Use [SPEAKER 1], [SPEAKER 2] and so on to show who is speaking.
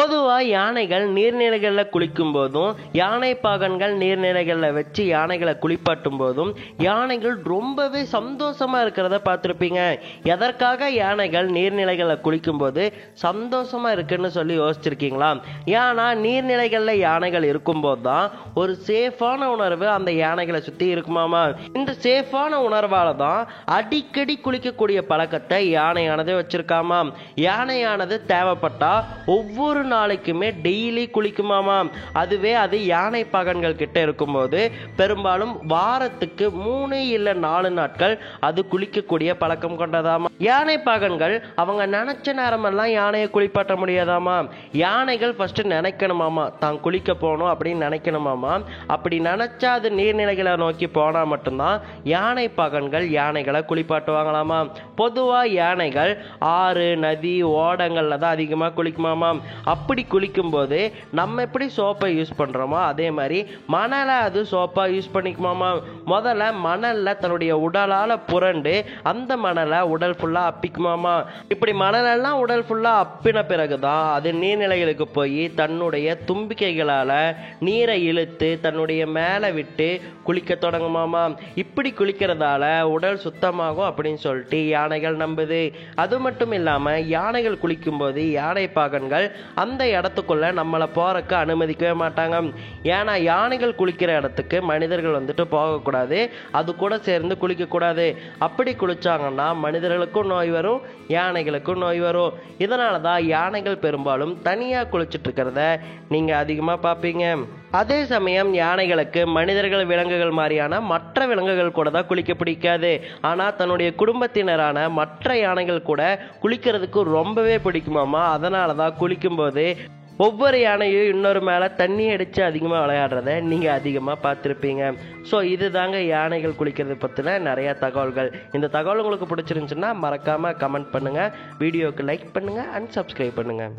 [SPEAKER 1] பொதுவாக யானைகள் நீர்நிலைகளில் குளிக்கும் போதும் யானை பாகன்கள் நீர்நிலைகளில் வச்சு யானைகளை குளிப்பாட்டும் போதும் யானைகள் ரொம்பவே சந்தோஷமாக இருக்கிறத பார்த்துருப்பீங்க. எதற்காக யானைகள் நீர்நிலைகளில் குளிக்கும் போது சந்தோஷமாக இருக்குன்னு சொல்லி யோசிச்சிருக்கீங்களா? ஏன்னா நீர்நிலைகளில் யானைகள் இருக்கும்போது தான் ஒரு சேஃபான உணர்வு அந்த யானைகளை சுற்றி இருக்குமாமா. இந்த சேஃபான உணர்வால் தான் அடிக்கடி குளிக்கக்கூடிய பழக்கத்தை யானையானது வச்சிருக்காமா. யானையானது தேவைப்பட்டா ஒவ்வொரு நாளைக்குமே டெய்லி குளிக்குமாமா. அதுவே அது யானை பாகன்கள் கிட்ட இருக்கும்போது பெரும்பாலும் வாரத்துக்கு 3 இல்ல 4 நாட்கள் அது குளிக்கக்கூடிய பழக்கம் கொண்டதாமா. யானை பாகன்கள் அவங்க நினைச்ச நேரமெல்லாம் யானையை குளிப்பாட்ட முடியாதாமா. யானைகள் ஃபர்ஸ்ட் நினைக்கணுமாமா, தான் குளிக்க போகணும் அப்படின்னு நினைக்கணுமாமா. அப்படி நினைச்சா அது நீர்நிலைகளை நோக்கி போனா மட்டும்தான் யானை பாகன்கள் யானைகளை குளிப்பாட்டுவாங்களாமா. பொதுவா யானைகள் ஆறு, நதி, ஓடங்கள்ல தான் அதிகமாக குளிக்குமாமா. அப்படி குளிக்கும் போது நம்ம எப்படி சோப்பை யூஸ் பண்றோமோ அதே மாதிரி மணலை அது சோப்பா யூஸ் பண்ணிக்குமாமா. முதல்ல மணல்ல தன்னுடைய உடலால புரண்டு அந்த மணலை உடல் ஃபுல்லா அப்பிக்குமாமா. இப்படி மணலெல்லாம் உடல் ஃபுல்லா அப்பின பிறகுதான் அது நீர்நிலைகளுக்கு போய் தன்னுடைய தும்பிக்கைகளால நீரை இழுத்து தன்னுடைய மேலே விட்டு குளிக்க தொடங்குமாமா. இப்படி குளிக்கிறதால உடல் சுத்தமாகும் அப்படின்னு சொல்லிட்டு யானைகள் நம்புது. அது மட்டும் இல்லாம யானைகள் குளிக்கும் போது யானை பாகன்கள் அந்த இடத்துக்குள்ள நம்மளை போறக்கு அனுமதிக்கவே மாட்டாங்க. ஏன்னா யானைகள் குளிக்கிற இடத்துக்கு மனிதர்கள் வந்துட்டு போகக்கூடாது, அது கூட சேர்ந்து குளிக்க கூடாது. அப்படி குளிச்சாங்கன்னா மனிதர்களுக்கும் நோய் வரும், யானைகளுக்கும் நோய் வரும். இதனாலதான் யானைகள் பெரும்பாலும் தனியா குளிச்சுட்டு இருக்கிறத நீங்க அதிகமா பார்ப்பீங்க. அதே சமயம் யானைகளுக்கு மனிதர்கள், விலங்குகள் மாதிரியான மற்ற விலங்குகள் கூட தான் குளிக்க பிடிக்காது. ஆனால் தன்னுடைய குடும்பத்தினரான மற்ற யானைகள் கூட குளிக்கிறதுக்கு ரொம்பவே பிடிக்குமாமா. அதனால தான் குளிக்கும்போது ஒவ்வொரு யானையும் இன்னொரு மேலே தண்ணி அடித்து அதிகமாக விளையாடுறத நீங்கள் அதிகமாக பார்த்துருப்பீங்க. ஸோ இதுதாங்க யானைகள் குளிக்கிறது பற்றின நிறையா தகவல்கள். இந்த தகவல் உங்களுக்கு பிடிச்சிருந்துச்சுன்னா மறக்காமல் கமெண்ட் பண்ணுங்கள், வீடியோவுக்கு லைக் பண்ணுங்கள் அண்ட் சப்ஸ்கிரைப் பண்ணுங்கள்.